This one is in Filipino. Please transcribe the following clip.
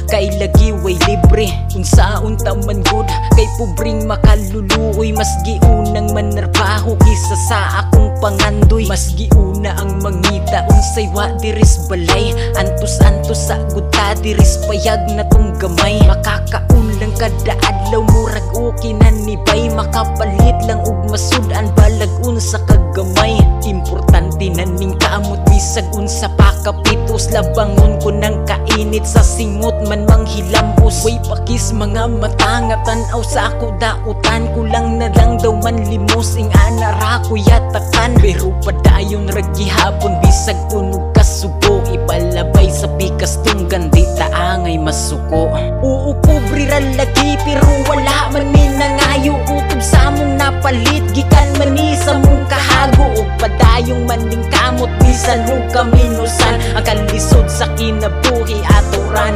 kay lagi way libre. Unsaon ta man good kay pobring makaluluoy. Mas giunang manarbaho kisa sa akong pangandoy. Mas giuna ang mangita unsay wa diris balay. Antos-antos sa guta diris payag na tong gamay. Makakaulang kada adlaw murag okay na nibay. Makapalit lang og masudan balag unsa kagamay. Importante na ning kaamot bisag unsa pa kapitos. Labangon ko ng kainit sa singot man manghilamos. Way pakis mga mata nga tan-aw sa ako dautan. Kulang na lang daw man limos ing anara ko yatakan. Pero padayon ragihapon bisag unog kasubo. Ipalabay sa pikas tunggan di taangay masuko. Oo pobre ra lagi pero wala man ni nangayo. Utob sa mong napalit gikan man ni sa mong kahago. O padayong maning kamot bisan mo kaminusan. Ang kalisod sa kinabuhi aturan.